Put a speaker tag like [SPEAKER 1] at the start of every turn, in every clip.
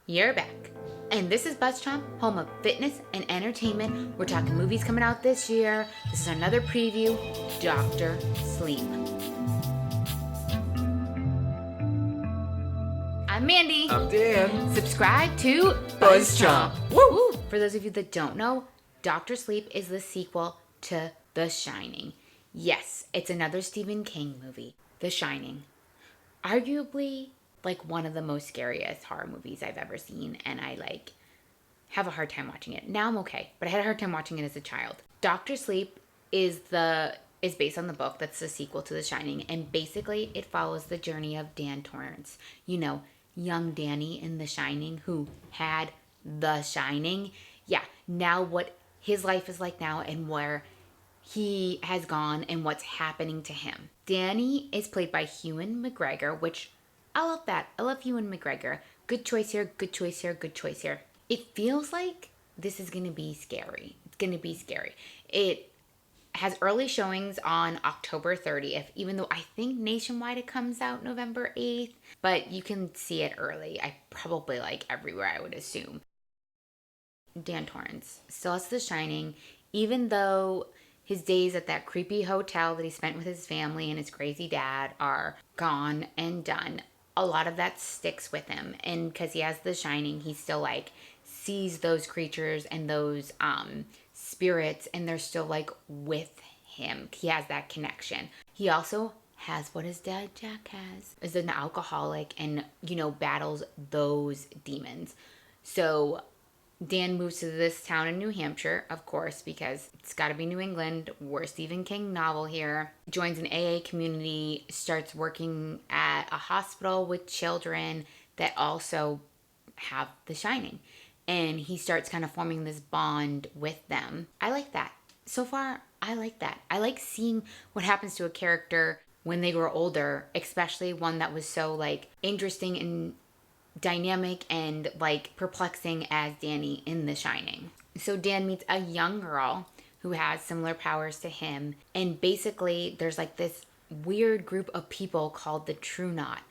[SPEAKER 1] You're back. And this is BuzzChomp, home of fitness and entertainment. We're talking movies coming out this year. This is another preview, Dr. Sleep. I'm Mandy.
[SPEAKER 2] I'm Dan.
[SPEAKER 1] Subscribe to
[SPEAKER 2] BuzzChomp.
[SPEAKER 1] Woo! For those of you that don't know, Dr. Sleep is the sequel to The Shining. Yes, it's another Stephen King movie. The Shining. Arguably, like one of the most scariest horror movies I've ever seen, and I have a hard time watching it. Now I'm okay, but I had a hard time watching it as a child. Dr. Sleep is based on the book that's the sequel to The Shining, and basically it follows the journey of Dan Torrance. You know, young Danny in The Shining who had The Shining. Yeah, now what his life is like now and where he has gone and what's happening to him. Danny is played by Ewan McGregor, which I love that. I love Ewan McGregor. Good choice here, good choice here, good choice here. It feels like this is going to be scary. It's going to be scary. It has early showings on October 30th, even though I think nationwide it comes out November 8th. But you can see it early. I probably everywhere, I would assume. Dan Torrance still has The Shining, even though his days at that creepy hotel that he spent with his family and his crazy dad are gone and done. A lot of that sticks with him, and because he has The Shining, he still sees those creatures and those spirits, and they're still with him. He has that connection. He also has what his dad Jack has, is an alcoholic, and battles those demons. So Dan moves to this town in New Hampshire, of course, because it's got to be New England. We're a Stephen King novel here. Joins an AA community, starts working at a hospital with children that also have The Shining. And he starts kind of forming this bond with them. I like that. So far, I like that. I like seeing what happens to a character when they grow older, especially one that was so interesting and dynamic and perplexing as Danny in The Shining. So Dan meets a young girl who has similar powers to him, and basically there's this weird group of people called the True Knot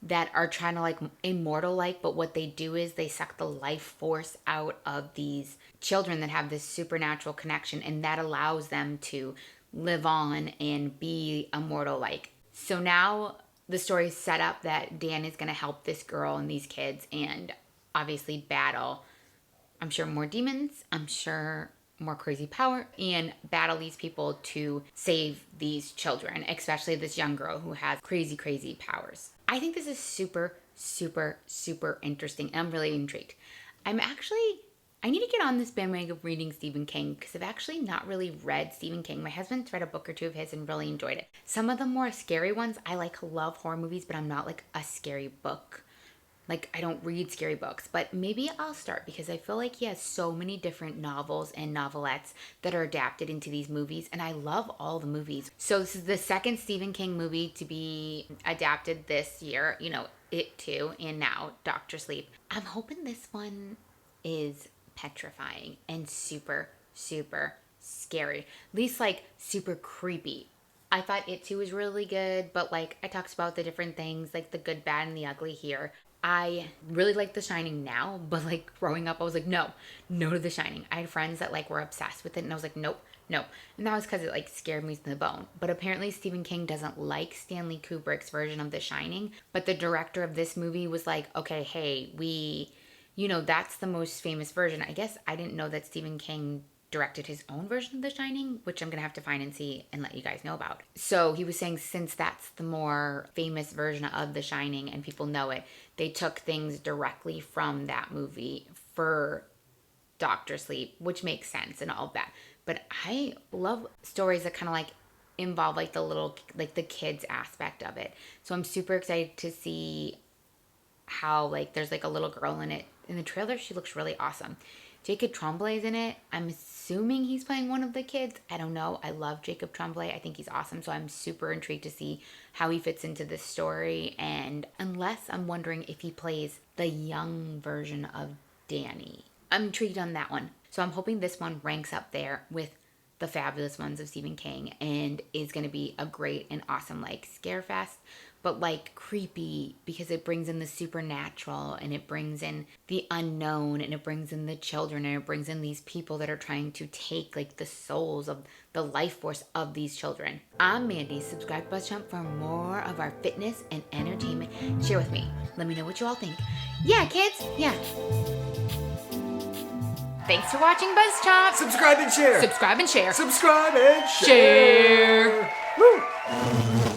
[SPEAKER 1] that are trying to immortal but what they do is they suck the life force out of these children that have this supernatural connection, and that allows them to live on and be immortal. So now the story's set up that Dan is going to help this girl and these kids and obviously battle, I'm sure, more demons, I'm sure more crazy power, and battle these people to save these children, especially this young girl who has crazy, crazy powers. I think this is super, super, super interesting. I'm really intrigued. I need to get on this bandwagon of reading Stephen King because I've actually not really read Stephen King. My husband's read a book or two of his and really enjoyed it. Some of the more scary ones, I love horror movies, but I'm not a scary book. I don't read scary books, but maybe I'll start because I feel like he has so many different novels and novelettes that are adapted into these movies, and I love all the movies. So this is the second Stephen King movie to be adapted this year. It Too, and now Dr. Sleep. I'm hoping this one is petrifying and super, super scary. At least super creepy. I thought It Too was really good, but I talked about the different things, the good, bad, and the ugly here. I really like The Shining now, but growing up I was no to The Shining. I had friends that were obsessed with it, and I was nope. And that was because it scared me to the bone. But apparently Stephen King doesn't like Stanley Kubrick's version of The Shining, but the director of this movie was okay, hey, that's the most famous version. I guess I didn't know that Stephen King directed his own version of The Shining, which I'm going to have to find and see and let you guys know about. So he was saying since that's the more famous version of The Shining and people know it, they took things directly from that movie for Dr. Sleep, which makes sense and all of that. But I love stories that kind of involve the little, the kids aspect of it. So I'm super excited to see how there's a little girl in it. In the trailer, she looks really awesome. Jacob Tremblay's in it. I'm assuming he's playing one of the kids. I don't know. I love Jacob Tremblay. I think he's awesome. So I'm super intrigued to see how he fits into this story. And unless I'm wondering if he plays the young version of Danny. I'm intrigued on that one. So I'm hoping this one ranks up there with the fabulous ones of Stephen King and is going to be a great and awesome scare fest. but like creepy because it brings in the supernatural and it brings in the unknown and it brings in the children and it brings in these people that are trying to take like the souls of the life force of these children. I'm Mandy. Subscribe to BuzzChomp for more of our fitness and entertainment. Share with me. Let me know what you all think. Yeah, kids. Yeah. Thanks for watching BuzzChomp.
[SPEAKER 2] Subscribe and share.
[SPEAKER 1] Subscribe and share.
[SPEAKER 2] Subscribe and share.
[SPEAKER 1] Share.
[SPEAKER 2] Woo.